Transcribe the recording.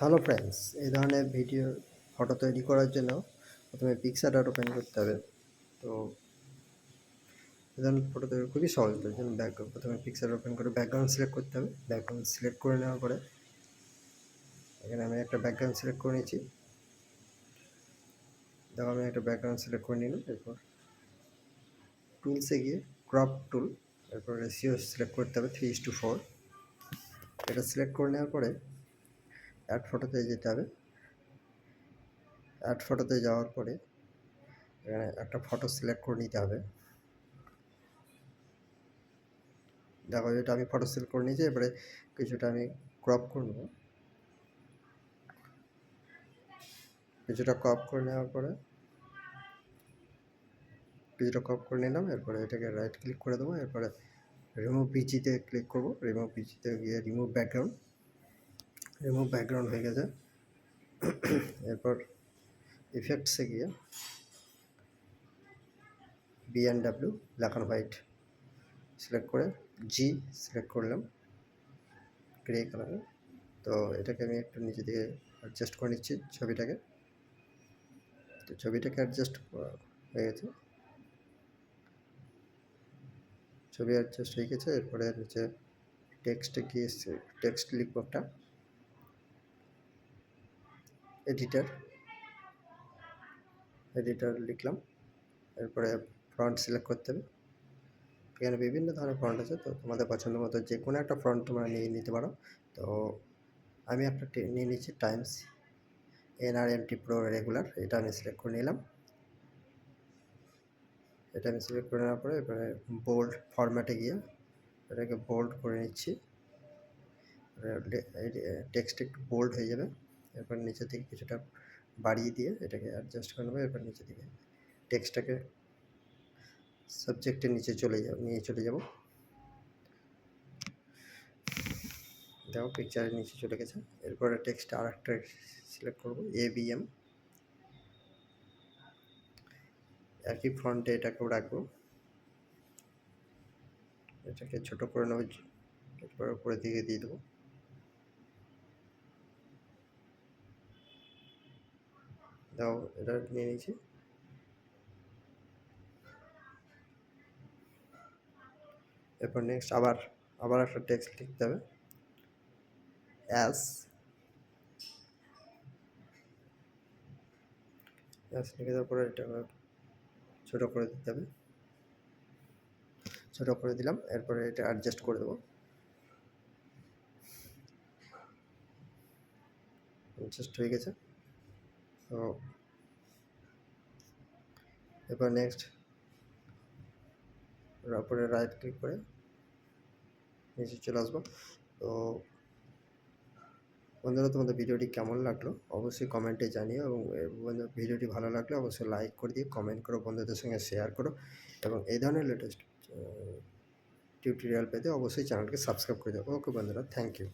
Hello friends, এই ধরনের video photo তৈরি করার জন্য প্রথমে পিক্সারআর্ট ওপেন করতে হবে। তো এই ধরনের ফটো তৈরি খুবই সহজ। তার জন্য প্রথমে পিক্সার ওপেন করে ব্যাকগ্রাউন্ড সিলেক্ট করতে হবে। ব্যাকগ্রাউন্ড সিলেক্ট করে নেওয়ার পরে এখানে আমি একটা ব্যাকগ্রাউন্ড সিলেক্ট করে নিয়েছি। দেখো আমি একটা ব্যাকগ্রাউন্ড সিলেক্ট করে নিলাম। এরপর টুলসে গিয়ে ক্রপ টুল, এরপর রেশিও সিলেক্ট করতে হবে 3:4। এটা সিলেক্ট করে নেওয়ার পরে অ্যাড ফটোতে যেতে হবে। অ্যাড ফটোতে যাওয়ার পরে এখানে একটা ফটো সিলেক্ট করে নিতে হবে। দেখো এটা আমি ফটো সিলেক্ট করে নিয়েছি। এবারে কিছুটা আমি ক্রপ করে নেব। কিছুটা ক্রপ করে নেওয়ার পরে কিছুটা ক্রপ করে নিলাম। এরপরে এটাকে রাইট ক্লিক করে দেবো। এরপরে রিমুভ পিজিতে ক্লিক করব। রিমুভ পিজিতে গিয়ে রিমুভ ব্যাকগ্রাউন্ড হয়ে গেছে। এরপর ইফেক্টসে গিয়ে BNW black and white select করে জি সিলেক্ট করলাম, গ্রে কালারে। তো এটাকে আমি একটু নিচে দিকে অ্যাডজাস্ট করে নিচ্ছি ছবিটাকে। তো ছবিটাকে অ্যাডজাস্ট হয়ে গেছে, ছবি অ্যাডজাস্ট হয়ে গেছে। এরপরে নিচে টেক্সটে গিয়ে টেক্সট লিখব একটা, এডিটর লিখলাম। এরপরে ফন্ট সিলেক্ট করতে হবে। এখানে বিভিন্ন ধরনের ফন্ট আছে, তো তোমাদের পছন্দ মতো যে কোনো একটা ফন্ট তোমরা নিয়ে নিতে পারো। তো আমি একটা নিয়ে নিচ্ছি টাইমস NRMT প্রো রেগুলার। এটা আমি সিলেক্ট করে নিলাম। এটা আমি সিলেক্ট করে নেওয়ার পরে এবারে বোল্ড ফরম্যাটে গিয়ে এটাকে বোল্ড করে নিচ্ছি। টেক্সট একটু বোল্ড হয়ে যাবে। এরপর নিচে থেকে কিছুটা বাড়িয়ে দিয়ে এটাকে অ্যাডজাস্ট করে নেবো। এরপর নিচে দিকে টেক্সটটাকে সাবজেক্টের নিচে নিয়ে চলে যাব। দেখো পিকচারের নিচে চলে গেছে। এরপরে টেক্সট আর একটা সিলেক্ট করবো, ABM। একই ফন্টে এটাকেও রাখবো। এটাকে ছোট করে নেবো, এরপর উপরের দিকে দিয়ে দেবো। দাও এটা নিয়ে নিয়েছি। এরপর নেক্সট আবার একটা টেক্সট লিখতে হবে, অ্যাস লিখে দেওয়ার পরে এটা ছোটো করে দিতে হবে। ছোটো করে দিলাম। এরপরে এটা অ্যাডজাস্ট করে দেবো। অ্যাডজাস্ট হয়ে গেছে। তো এরপর নেক্সট উপরে রাইট ক্লিক করে নিচে চলে আসবো। তো বন্ধুরা, তোমাদের ভিডিওটি কেমন লাগলো অবশ্যই কমেন্টে জানিও, এবং ভিডিওটি ভালো লাগলে অবশ্যই লাইক করে দিয়ে কমেন্ট করো, বন্ধুদের সঙ্গে শেয়ার করো, এবং এই ধরনের লেটেস্ট টিউটোরিয়াল পেতে অবশ্যই চ্যানেলকে সাবস্ক্রাইব করে দেবো। ওকে বন্ধুরা, থ্যাংক ইউ।